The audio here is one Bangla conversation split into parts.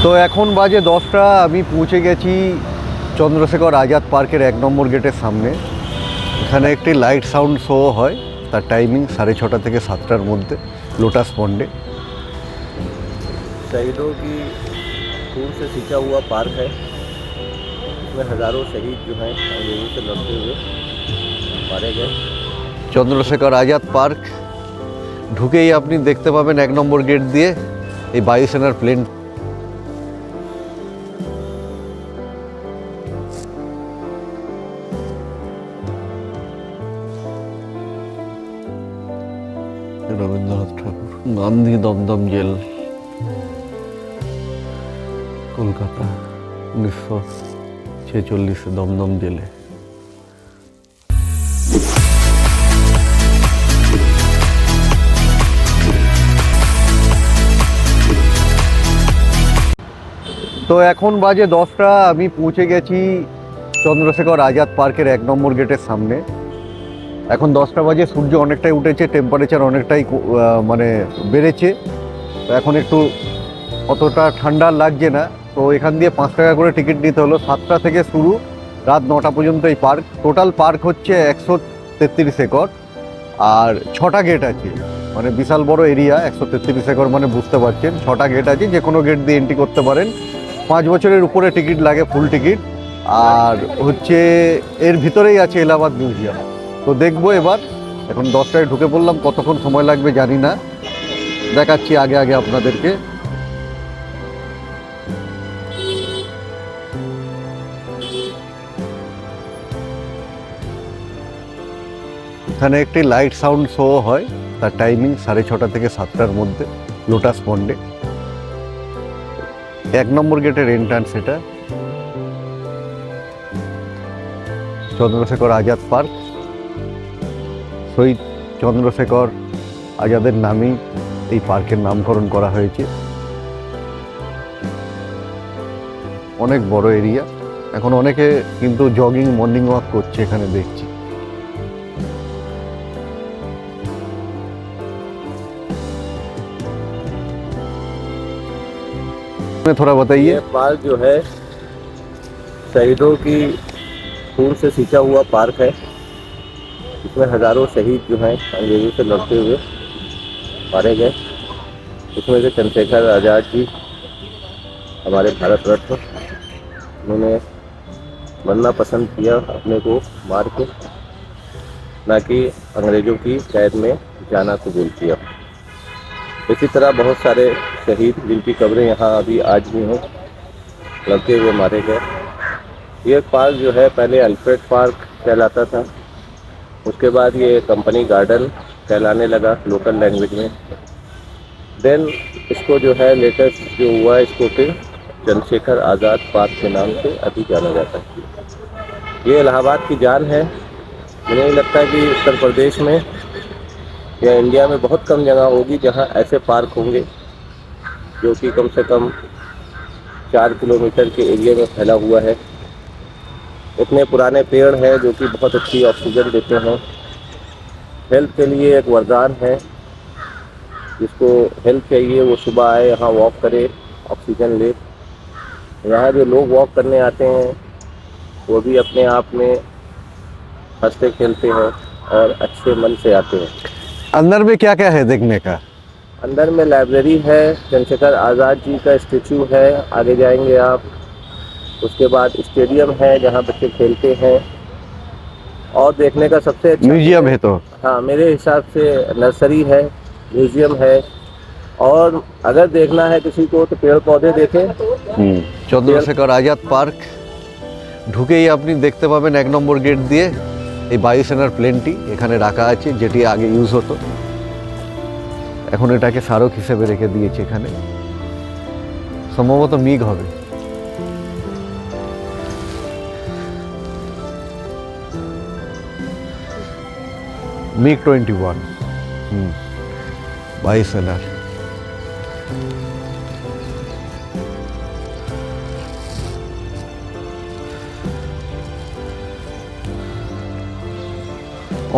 তো এখন বাজে 10টা। আমি পৌঁছে গেছি চন্দ্রশেখর আজাদ পার্কের 1 নম্বর গেটের সামনে। এখানে একটি লাইট সাউন্ড শো হয়, তার টাইমিং 6:30 থেকে 7টার মধ্যে, লোটাস পন্ডে। शहीदों की खून से सींचा हुआ पार्क है। इसमें हज़ारों शहीद जो हैं अंग्रेज़ों से लड़ते हुए मारे गए। চন্দ্রশেখর আজাদ পার্ক ঢুকেই আপনি দেখতে পাবেন 1 নম্বর গেট দিয়ে এই বায়ুসেনার প্লেন। রবীন্দ্রনাথ ঠাকুর, গান্ধী দমদম জেল, কলকাতা 1946 দমদম জেলে। তো এখন বাজে 10টা। আমি পৌঁছে গেছি চন্দ্রশেখর আজাদ পার্কের 1 নম্বর গেটের সামনে। এখন 10টা বাজে, সূর্য অনেকটাই উঠেছে, টেম্পারেচার অনেকটাই মানে বেড়েছে। তো এখন একটু অতটা ঠান্ডা লাগছে না। তো এখান দিয়ে 5 টাকা করে টিকিট নিতে হলো। 7টা থেকে শুরু, রাত 9টা পর্যন্ত এই পার্ক। টোটাল পার্ক হচ্ছে 133 একর, আর 6টা গেট আছে। মানে বিশাল বড় এরিয়া, 133 একর মানে বুঝতে পারছেন। 6টা গেট আছে, যে কোনো গেট দিয়ে এন্ট্রি করতে পারেন। 5 বছরের উপরে টিকিট লাগে, ফুল টিকিট। আর হচ্ছে এর ভিতরেই আছে এলাহাবাদ মিউজিয়াম। তো দেখবো এবার। এখন 10টায় ঢুকে পড়লাম, কতক্ষণ সময় লাগবে জানি না, দেখাচ্ছি আগে আগে আপনাদেরকে। এখানে একটি লাইট সাউন্ড শো হয়, তার টাইমিং 6:30 থেকে 7টার মধ্যে, লোটাস পন্ডে। 1 নম্বর গেটের এন্ট্রান্স এটা। চন্দ্রশেখর আজাদ পার্ক, শহীদ চন্দ্রশেখর আজাদের নামেই এই পার্কের নামকরণ করা হয়েছে। অনেক বড় এরিয়া। এখন অনেকে কিন্তু জগিং, মর্নিং ওয়াক করছে এখানে, দেখছি। थोड़ा बताइए। ये पार्क जो है शहीदों की खून से सींचा हुआ पार्क है। इसमें हज़ारों शहीद जो हैं अंग्रेज़ों से लड़ते हुए मारे गए। इसमें से चंद्रशेखर आज़ाद जी हमारे भारत रत्न, उन्होंने मरना पसंद किया अपने को मार के, ना कि अंग्रेज़ों की कैद में जाना कबूल किया। इसी तरह बहुत सारे शहीद जिनकी कब्रें यहाँ अभी आज भी हैं, लड़ते हुए मारे गए। ये पार्क जो है पहले अल्फ्रेड पार्क कहलाता था, उसके बाद ये कंपनी गार्डन कहलाने लगा लोकल लैंग्वेज में। देन इसको जो है लेटेस्ट जो हुआ, इसको फिर चंद्रशेखर आज़ाद पार्क के नाम से अभी जाना जाता है। ये इलाहाबाद की जान है। मुझे नहीं लगता कि उत्तर प्रदेश में या इंडिया में बहुत कम जगह होगी जहां ऐसे पार्क होंगे जो कि कम से कम 4 किलोमीटर के एरिया में फैला हुआ है। इतने पुराने पेड़ हैं जो कि बहुत अच्छी ऑक्सीजन देते हैं। हेल्थ के लिए एक वरदान है। जिसको हेल्थ चाहिए वो सुबह आए, यहाँ वॉक करे, ऑक्सीजन ले। यहाँ जो लोग वॉक करने आते हैं वो भी अपने आप में हंसते खेलते हैं और अच्छे मन से आते हैं। अंदर में क्या क्या है देखने का? अंदर में लाइब्रेरी है, चंद्रशेखर आज़ाद जी का स्टेचू है, आगे जाएंगे आप। उसके बाद स्टेडियम है जहां बच्चे खेलते हैं। और देखने का सबसे अच्छा म्यूजियम है। तो हाँ, मेरे हिसाब से नर्सरी है, म्यूजियम है। और अगर देखना है किसी को तो पेड़ पौधे देखें। চন্দ্রশেখর আজাদ পার্ক ঢুকেই আপনি দেখতে পাবেন 1 নম্বর গেট দিয়ে এই বায়ুসেনার প্লেনটি এখানে রাখা আছে, যেটি আগে ইউজ হতো। এখন এটাকে স্মারক হিসেবে রেখে দিয়েছে এখানে। সম্ভবত মিগ হবে। মিগ 21 বায়ুসেনার।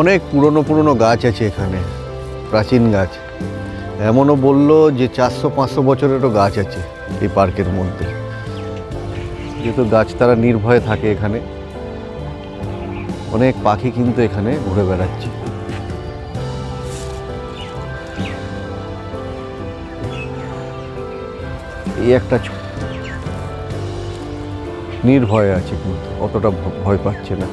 অনেক পুরনো পুরনো গাছ আছে এখানে, প্রাচীন গাছ। এমনও বললো যে 400-500 বছরেরও গাছ আছে এই পার্কের মধ্যে। যেহেতু গাছতারা নির্ভয়ে থাকে এখানে, অনেক পাখি কিন্তু এখানে ঘুরে বেড়াচ্ছে। এই একটা নির্ভয়ে আছে, কিন্তু অতটা ভয় পাচ্ছে না।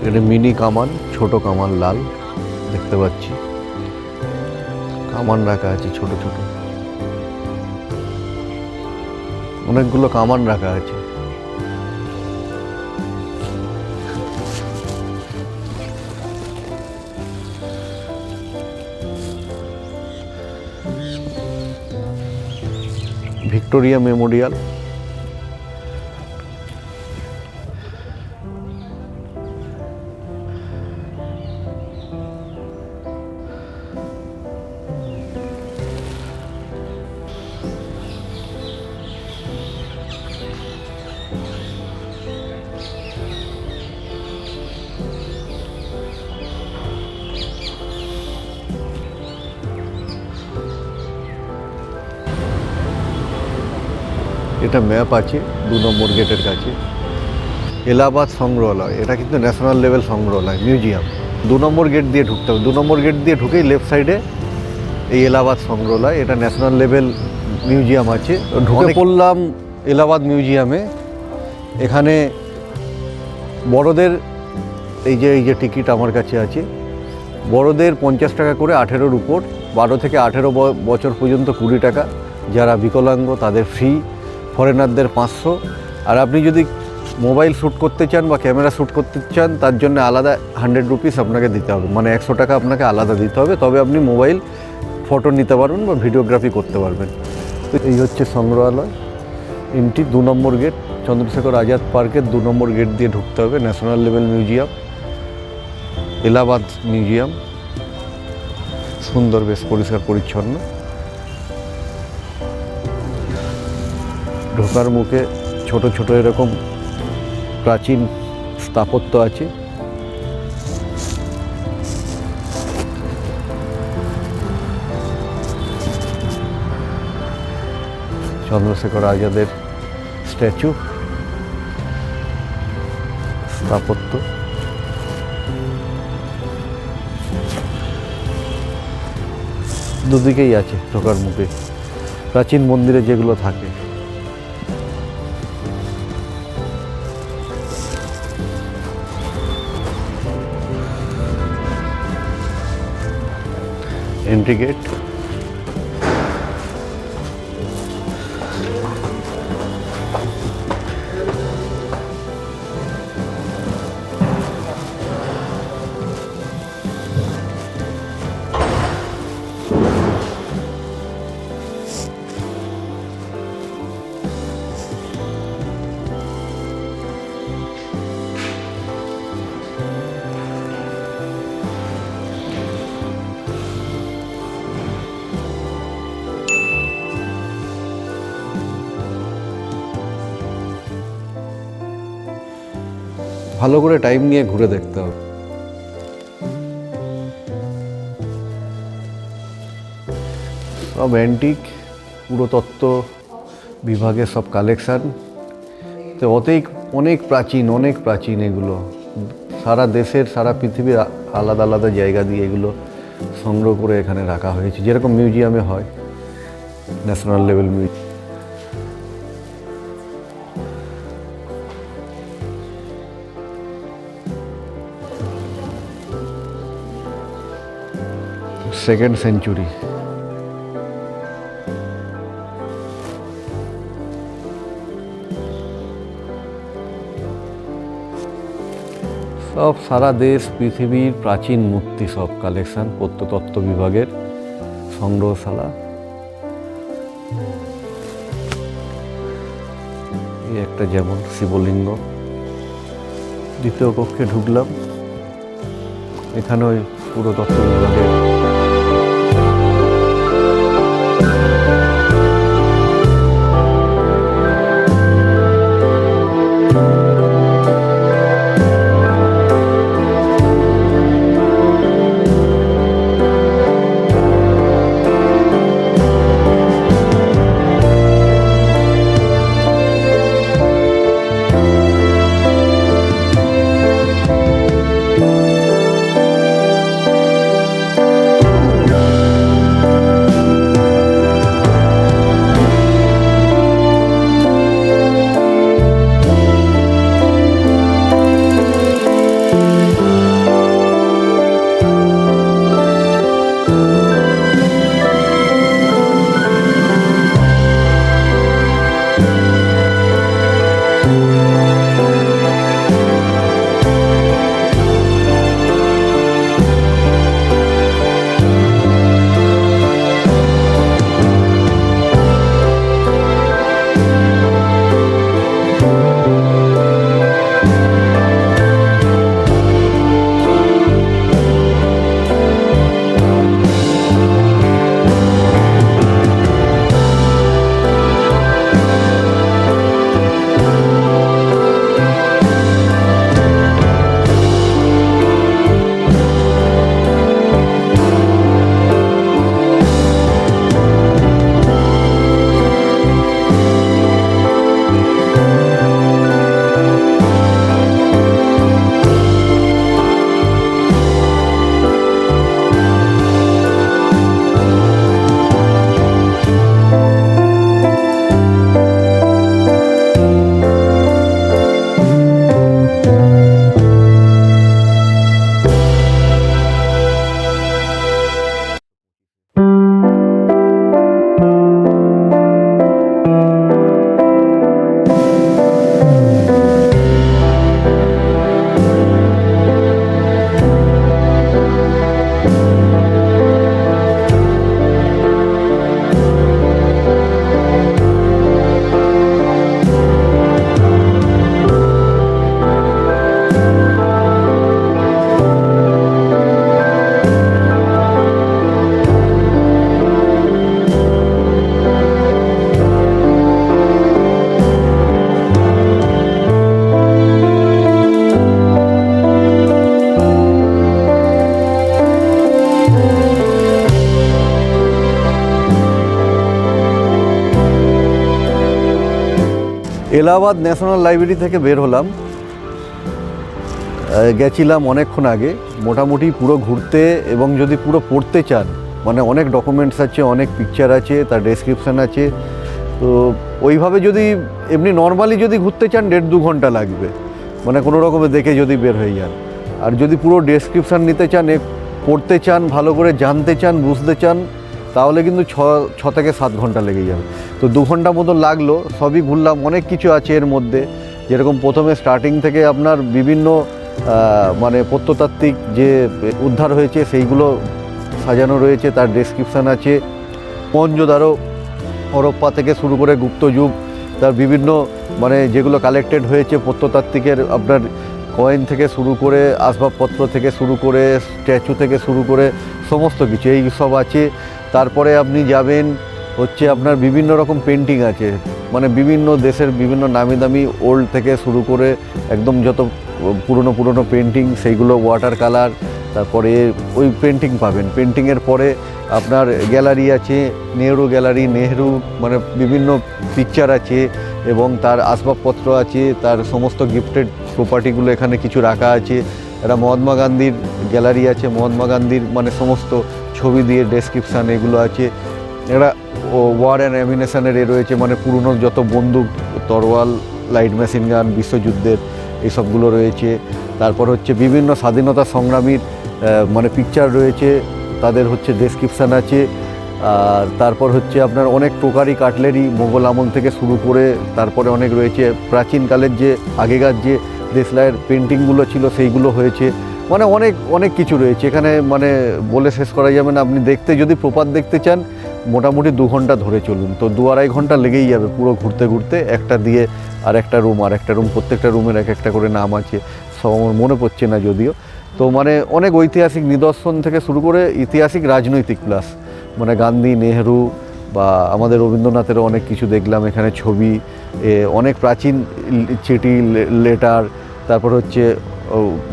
এটা মিনি কামান, ছোট কামান লাল দেখতে পাচ্ছি, কামান রাখা আছে ছোট ছোট, অনেকগুলো কামান রাখা আছে। ভিক্টোরিয়া মেমোরিয়াল, এটা ম্যাপ আছে 2 নম্বর গেটের কাছে। এলাহাবাদ সংগ্রহালয়, এটা কিন্তু ন্যাশনাল লেভেল সংগ্রহালয়, মিউজিয়াম। 2 নম্বর গেট দিয়ে ঢুকতে হবে। 2 নম্বর গেট দিয়ে ঢুকেই লেফট সাইডে এই এলাহাবাদ সংগ্রহালয়, এটা ন্যাশনাল লেভেল মিউজিয়াম আছে। ঢুকে পড়লাম এলাহাবাদ মিউজিয়ামে। এখানে বড়দের এই যে টিকিট আমার কাছে আছে, বড়দের 50 টাকা করে, 18-র উপর 12 থেকে 18 বছর পর্যন্ত 20 টাকা, যারা বিকলাঙ্গ তাদের ফ্রি, ফরেনারদের 500। আর আপনি যদি মোবাইল শ্যুট করতে চান বা ক্যামেরা শ্যুট করতে চান, তার জন্য আলাদা 100 রুপিস আপনাকে দিতে হবে, মানে 100 টাকা আপনাকে আলাদা দিতে হবে, তবে আপনি মোবাইল ফটো নিতে পারবেন বা ভিডিওগ্রাফি করতে পারবেন। তো এই হচ্ছে সংগ্রহালয়। এন্ট্রি 2 নম্বর গেট, চন্দ্রশেখর আজাদ পার্কের 2 নম্বর গেট দিয়ে ঢুকতে হবে। National level museum, Allahabad museum, সুন্দর, বেশ পরিষ্কার পরিচ্ছন্ন। ঢোকার মুখে ছোট ছোট এরকম প্রাচীন স্থাপত্য আছে। চন্দ্রশেখর আজাদের স্ট্যাচু, স্থাপত্য। দুদিকেই আছে ঢোকার মুখে প্রাচীন মন্দিরে যেগুলো থাকে। Entry gate. ভালো করে টাইম নিয়ে ঘুরে দেখতে হবে। সব অ্যান্টিক, পুরাতত্ত্ব বিভাগের সব কালেকশান। তো অনেক প্রাচীন এগুলো। সারা দেশের, সারা পৃথিবীর আলাদা আলাদা জায়গা দিয়ে এগুলো সংগ্রহ করে এখানে রাখা হয়েছে, যেরকম মিউজিয়ামে হয়, national level museum. Second century. সব সারা দেশ পৃথিবীর প্রাচীন মূর্তি, সব কালেকশন, প্রত্নতত্ত্ব বিভাগের সংগ্রহশালা। এই একটা যেমন শিবলিঙ্গ। দ্বিতীয় কক্ষে ঢুকলাম, এখানে ওই পুরাতত্ত্ব বিভাগের এলাহাবাদ ন্যাশনাল লাইব্রেরি থেকে বের হলাম, গেছিলাম অনেকক্ষণ আগে। মোটামুটি পুরো ঘুরতে এবং যদি পুরো পড়তে চান, মানে অনেক ডকুমেন্টস আছে, অনেক পিকচার আছে, তার ডেসক্রিপশান আছে। তো ওইভাবে যদি এমনি নর্মালি যদি ঘুরতে চান 1.5-2 ঘন্টা লাগবে, মানে কোনো রকমে দেখে যদি বের হয়ে যান। আর যদি পুরো ডেসক্রিপশান নিতে চান, পড়তে চান, ভালো করে জানতে চান, বুঝতে চান, তাহলে কিন্তু 6 থেকে 7 ঘন্টা লেগে যাবে। তো 2 ঘন্টা মতো লাগলো, সবই ঘুরলাম। অনেক কিছু আছে এর মধ্যে, যেরকম প্রথমে স্টার্টিং থেকে আপনার বিভিন্ন মানে প্রত্নতাত্ত্বিক যে উদ্ধার হয়েছে সেইগুলো সাজানো রয়েছে, তার ডেসক্রিপশান আছে। মহেঞ্জোদারো, হরপ্পা থেকে শুরু করে গুপ্ত যুগ, তার বিভিন্ন মানে যেগুলো কালেক্টেড হয়েছে প্রত্নতাত্ত্বিকের, আপনার কয়েন থেকে শুরু করে, আসবাবপত্র থেকে শুরু করে, স্ট্যাচু থেকে শুরু করে সমস্ত কিছু এই সব আছে। তারপরে আপনি যাবেন হচ্ছে আপনার বিভিন্ন রকম পেন্টিং আছে, মানে বিভিন্ন দেশের বিভিন্ন নামি দামি ওল্ড থেকে শুরু করে একদম যত পুরনো পেন্টিং, সেইগুলো ওয়াটার কালার। তারপরে ওই পেন্টিং পাবেন। পেন্টিংয়ের পরে আপনার গ্যালারি আছে, নেহরু গ্যালারি, নেহরু মানে বিভিন্ন পিকচার আছে এবং তার আসবাবপত্র আছে, তার সমস্ত গিফটেড প্রপার্টিগুলো এখানে কিছু রাখা আছে। একটা মহাত্মা গান্ধীর গ্যালারি আছে, মহাত্মা গান্ধীর মানে সমস্ত ছবি দিয়ে ডেসক্রিপশান এগুলো আছে। এটা ওয়ার অ্যান্ড অ্যামিনেশনের রয়েছে, মানে পুরনো যত বন্দুক, তরোয়াল, লাইট মেশিন গান বিশ্বযুদ্ধের এইসবগুলো রয়েছে। তারপর হচ্ছে বিভিন্ন স্বাধীনতা সংগ্রামীর মানে পিকচার রয়েছে, তাদের হচ্ছে ডেসক্রিপশান আছে। আর তারপর হচ্ছে আপনার অনেক টোকারি কাটলেরি মোগল আমল থেকে শুরু করে, তারপরে অনেক রয়েছে প্রাচীনকালের যে আগেকার যে দেশলাইয়ের পেন্টিংগুলো ছিল সেইগুলো হয়েছে। মানে অনেক কিছু রয়েছে এখানে, মানে বলে শেষ করা যাবে না। আপনি দেখতে যদি প্রপাত দেখতে চান মোটামুটি 2 ঘন্টা ধরে চলুন, তো 2-2.5 ঘন্টা লেগেই যাবে পুরো ঘুরতে ঘুরতে। একটা দিয়ে আর একটা রুম, প্রত্যেকটা রুমের এক একটা করে নাম আছে, সব আমার মনে পড়ছে না যদিও। তো মানে অনেক ঐতিহাসিক নিদর্শন থেকে শুরু করে ইতিহাসিক, রাজনৈতিক প্লাস, মানে গান্ধী, নেহরু বা আমাদের রবীন্দ্রনাথেরও অনেক কিছু দেখলাম এখানে, ছবি, অনেক প্রাচীন চিঠি, লেটার, তারপর হচ্ছে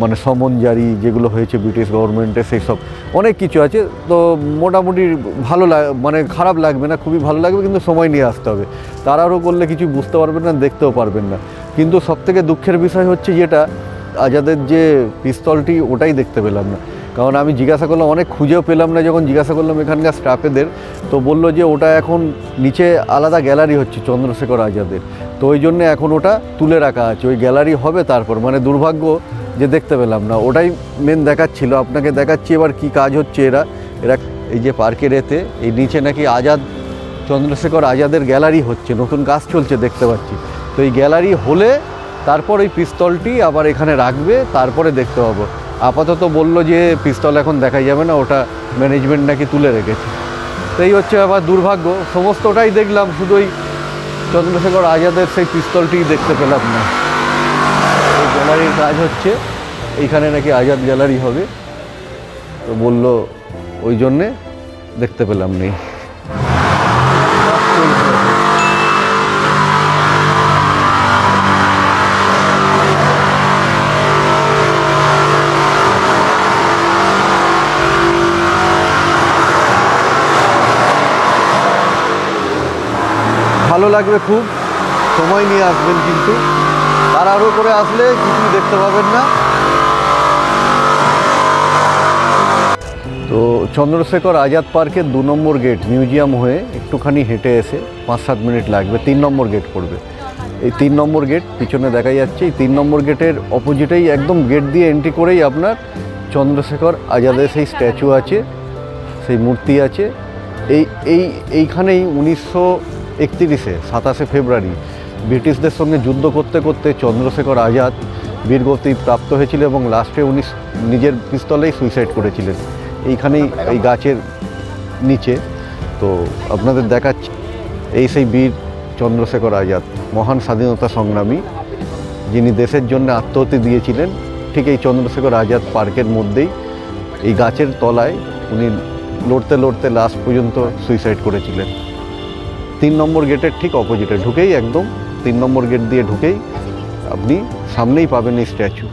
মানে সমন জারি যেগুলো হয়েছে ব্রিটিশ গভর্নমেন্টে, সেই সব অনেক কিছু আছে। তো মোটামুটি ভালো মানে খারাপ লাগবে না, খুবই ভালো লাগবে, কিন্তু সময় নিয়ে আসতে হবে। তাড়াহুড়ো করলে কিছু বুঝতে পারবেন না, দেখতেও পারবেন না। কিন্তু সবথেকে দুঃখের বিষয় হচ্ছে যেটা, আজাদের যে পিস্তলটি, ওটাই দেখতে পেলাম না। কারণ আমি জিজ্ঞাসা করলাম, অনেক খুঁজেও পেলাম না। যখন জিজ্ঞাসা করলাম এখানকার স্টাফেদের, তো বললো যে ওটা এখন নিচে আলাদা গ্যালারি হচ্ছে চন্দ্রশেখর আজাদের, তো ওই জন্যে এখন ওটা তুলে রাখা আছে। ওই গ্যালারি হবে তারপর, মানে দুর্ভাগ্য যে দেখতে পেলাম না। ওটাই মেন দেখাচ্ছিল, আপনাকে দেখাচ্ছি এবার কি কাজ হচ্ছে। এরা এই যে পার্কের এই নিচে নাকি চন্দ্রশেখর আজাদের গ্যালারি হচ্ছে, নতুন কাজ চলছে দেখতে পাচ্ছি। তো এই গ্যালারি হলে তারপর ওই পিস্তলটি আবার এখানে রাখবে, তারপরে দেখতে পাবো। আপাতত বললো যে পিস্তল এখন দেখা যাবে না, ওটা ম্যানেজমেন্ট নাকি তুলে রেখেছে। তো এই হচ্ছে আবার দুর্ভাগ্য। সমস্তটাই দেখলাম, শুধু ওই চন্দ্রশেখর আজাদের সেই পিস্তলটিই দেখতে পেলাম না। এই গ্যালারির কাজ হচ্ছে, এইখানে নাকি আজাদ গ্যালারি হবে, তো বললো ওই জন্যে দেখতে পেলাম নেই। ভালো লাগবে খুব, সময় নিয়ে আসবেন, কিন্তু তাড়াহুড়ো করে আসলে কিছুই দেখতে পাবেন না। তো চন্দ্রশেখর আজাদ পার্কের 2 নম্বর গেট মিউজিয়াম হয়ে একটুখানি হেঁটে এসে 5-7 মিনিট লাগবে, 3 নম্বর গেট পড়বে। এই 3 নম্বর গেট পিছনে দেখা যাচ্ছে, এই 3 নম্বর গেটের অপোজিটেই একদম গেট দিয়ে এন্ট্রি করেই আপনার চন্দ্রশেখর আজাদের সেই স্ট্যাচু আছে, সেই মূর্তি আছে। এইখানেই 1931-এ 27শে ফেব্রুয়ারি ব্রিটিশদের সঙ্গে যুদ্ধ করতে করতে চন্দ্রশেখর আজাদ বীরগতি প্রাপ্ত হয়েছিল এবং লাস্টে উনি নিজের পিস্তলেই সুইসাইড করেছিলেন এইখানেই, এই গাছের নিচে। তো আপনাদের দেখাচ্ছি, এই সেই বীর চন্দ্রশেখর আজাদ, মহান স্বাধীনতা সংগ্রামী, যিনি দেশের জন্য আত্মাহুতি দিয়েছিলেন। ঠিক এই চন্দ্রশেখর আজাদ পার্কের মধ্যেই এই গাছের তলায় উনি লড়তে লড়তে লাস্ট পর্যন্ত সুইসাইড করেছিলেন। 3 নম্বর গেটের ঠিক অপোজিটে ঢুকেই, একদম 3 নম্বর গেট দিয়ে ঢুকেই আপনি সামনেই পাবেন এই স্ট্যাচু।